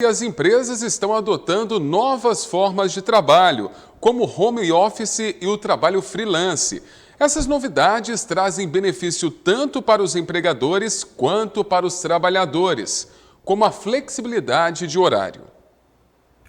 E as empresas estão adotando novas formas de trabalho, como o home office e o trabalho freelance. Essas novidades trazem benefício tanto para os empregadores quanto para os trabalhadores, como a flexibilidade de horário.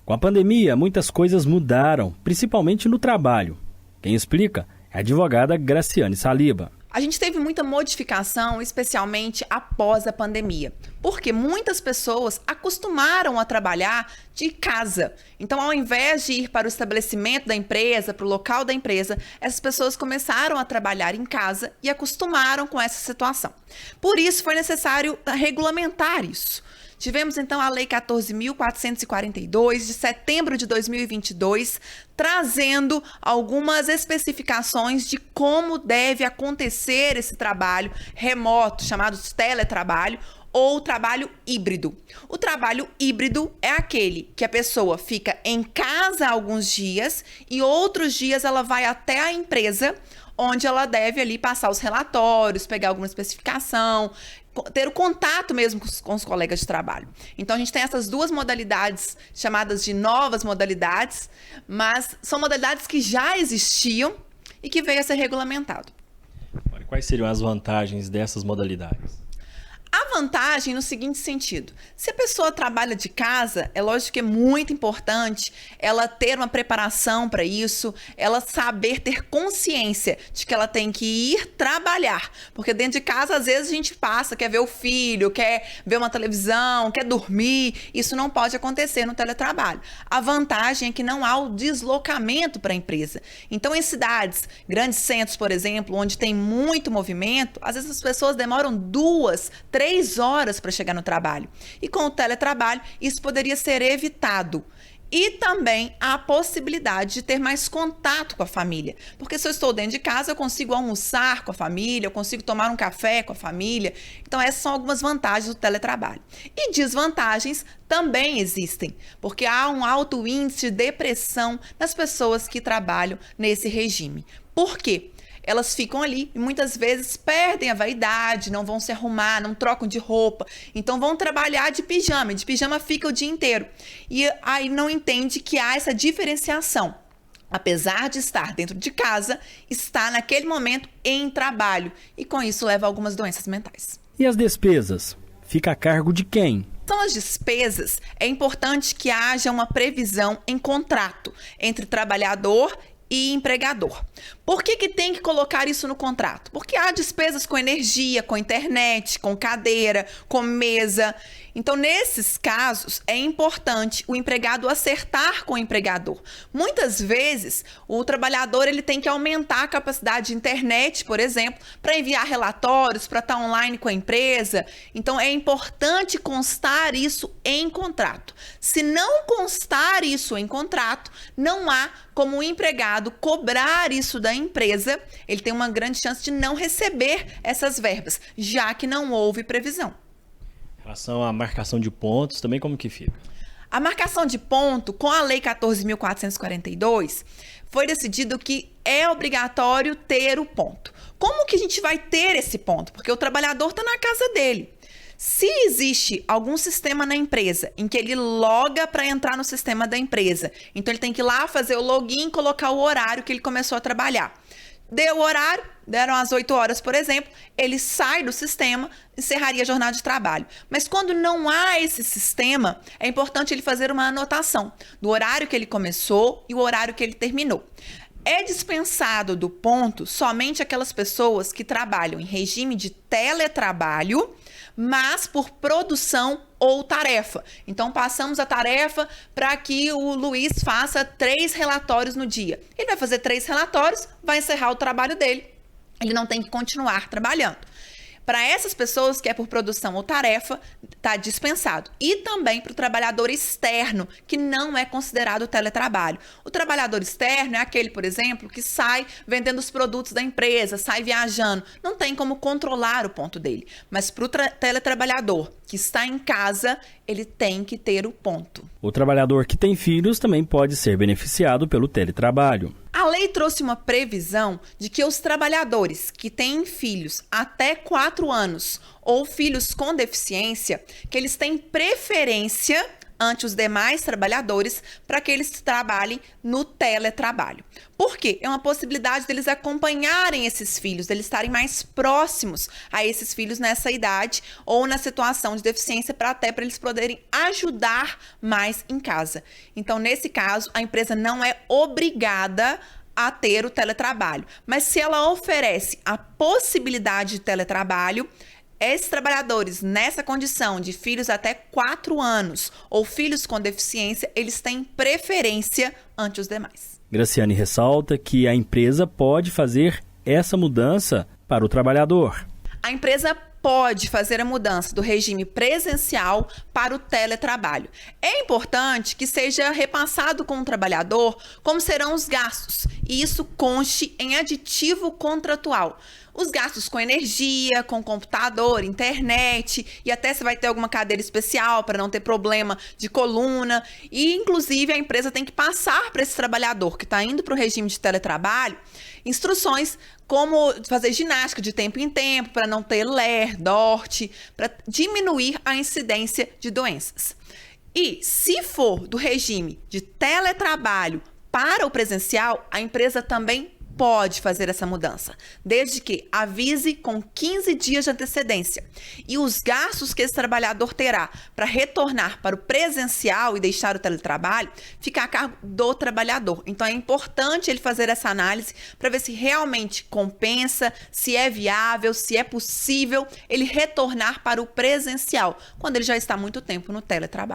Com a pandemia, muitas coisas mudaram, principalmente no trabalho. Quem explica é a advogada Graciane Saliba. A gente teve muita modificação, especialmente após a pandemia, porque muitas pessoas acostumaram a trabalhar de casa. Então, ao invés de ir para o estabelecimento da empresa, para o local da empresa, essas pessoas começaram a trabalhar em casa e acostumaram com essa situação. Por isso, foi necessário regulamentar isso. Tivemos, então, a Lei 14.442, de setembro de 2022, trazendo algumas especificações de como deve acontecer esse trabalho remoto, chamado de teletrabalho, ou trabalho híbrido. O trabalho híbrido é aquele que a pessoa fica em casa alguns dias e outros dias ela vai até a empresa, onde ela deve ali passar os relatórios, pegar alguma especificação, ter o contato mesmo com os colegas de trabalho. Então, a gente tem essas duas modalidades chamadas de novas modalidades, mas são modalidades que já existiam e que veio a ser regulamentado. Quais seriam as vantagens dessas modalidades? A vantagem no seguinte sentido: se a pessoa trabalha de casa, é lógico que é muito importante ela ter uma preparação para isso, ela saber ter consciência de que ela tem que ir trabalhar, porque dentro de casa às vezes a gente passa, quer ver o filho, quer ver uma televisão, quer dormir. Isso não pode acontecer no teletrabalho. A vantagem é que não há o deslocamento para a empresa. Então, em cidades, grandes centros, por exemplo, onde tem muito movimento, às vezes as pessoas demoram 3 horas para chegar no trabalho. E com o teletrabalho, isso poderia ser evitado. E também a possibilidade de ter mais contato com a família. Porque se eu estou dentro de casa, eu consigo almoçar com a família, eu consigo tomar um café com a família. Então, essas são algumas vantagens do teletrabalho. E desvantagens também existem, porque há um alto índice de depressão nas pessoas que trabalham nesse regime. Por quê? Elas ficam ali e muitas vezes perdem a vaidade, não vão se arrumar, não trocam de roupa, então vão trabalhar de pijama fica o dia inteiro. E aí não entende que há essa diferenciação. Apesar de estar dentro de casa, está naquele momento em trabalho e com isso leva a algumas doenças mentais. E as despesas? Fica a cargo de quem? Então, as despesas, é importante que haja uma previsão em contrato entre trabalhador e empregador. Por que tem que colocar isso no contrato? Porque há despesas com energia, com internet, com cadeira, com mesa. Então, nesses casos, é importante o empregado acertar com o empregador. Muitas vezes, o trabalhador ele tem que aumentar a capacidade de internet, por exemplo, para enviar relatórios, para estar online com a empresa. Então, é importante constar isso em contrato. Se não constar isso em contrato, não há como o empregado cobrar isso da empresa, ele tem uma grande chance de não receber essas verbas, já que não houve previsão. Em relação à marcação de pontos, também como que fica? A marcação de ponto, com a Lei 14.442, foi decidido que é obrigatório ter o ponto. Como que a gente vai ter esse ponto? Porque o trabalhador está na casa dele. Se existe algum sistema na empresa em que ele loga para entrar no sistema da empresa, então ele tem que ir lá fazer o login, colocar o horário que ele começou a trabalhar. Deu o horário, deram as 8 horas, por exemplo, ele sai do sistema, encerraria a jornada de trabalho. Mas quando não há esse sistema, é importante ele fazer uma anotação do horário que ele começou e o horário que ele terminou. É dispensado do ponto somente aquelas pessoas que trabalham em regime de teletrabalho, mas por produção ou tarefa. Então, passamos a tarefa para que o Luiz faça 3 relatórios no dia. Ele vai fazer 3 relatórios, vai encerrar o trabalho dele. Ele não tem que continuar trabalhando. Para essas pessoas que é por produção ou tarefa, está dispensado. E também para o trabalhador externo, que não é considerado teletrabalho. O trabalhador externo é aquele, por exemplo, que sai vendendo os produtos da empresa, sai viajando. Não tem como controlar o ponto dele. Mas para o teletrabalhador que está em casa, ele tem que ter o ponto. O trabalhador que tem filhos também pode ser beneficiado pelo teletrabalho. A lei trouxe uma previsão de que os trabalhadores que têm filhos até 4 anos ou filhos com deficiência, que eles têm preferência ante os demais trabalhadores para que eles trabalhem no teletrabalho. Por quê? É uma possibilidade deles acompanharem esses filhos, deles estarem mais próximos a esses filhos nessa idade ou na situação de deficiência, até para eles poderem ajudar mais em casa. Então, nesse caso, a empresa não é obrigada a ter o teletrabalho, mas se ela oferece a possibilidade de teletrabalho, esses trabalhadores nessa condição de filhos até 4 anos ou filhos com deficiência, eles têm preferência ante os demais. Graciane ressalta que a empresa pode fazer essa mudança para o trabalhador. A empresa pode fazer a mudança do regime presencial para o teletrabalho. É importante que seja repassado com o trabalhador como serão os gastos, e isso conste em aditivo contratual. Os gastos com energia, com computador, internet, e até você vai ter alguma cadeira especial para não ter problema de coluna. E, inclusive, a empresa tem que passar para esse trabalhador que está indo para o regime de teletrabalho instruções como fazer ginástica de tempo em tempo, para não ter LER, DORT, para diminuir a incidência de doenças. E, se for do regime de teletrabalho para o presencial, a empresa também pode fazer essa mudança, desde que avise com 15 dias de antecedência. E os gastos que esse trabalhador terá para retornar para o presencial e deixar o teletrabalho fica a cargo do trabalhador. Então é importante ele fazer essa análise para ver se realmente compensa, se é viável, se é possível ele retornar para o presencial, quando ele já está há muito tempo no teletrabalho.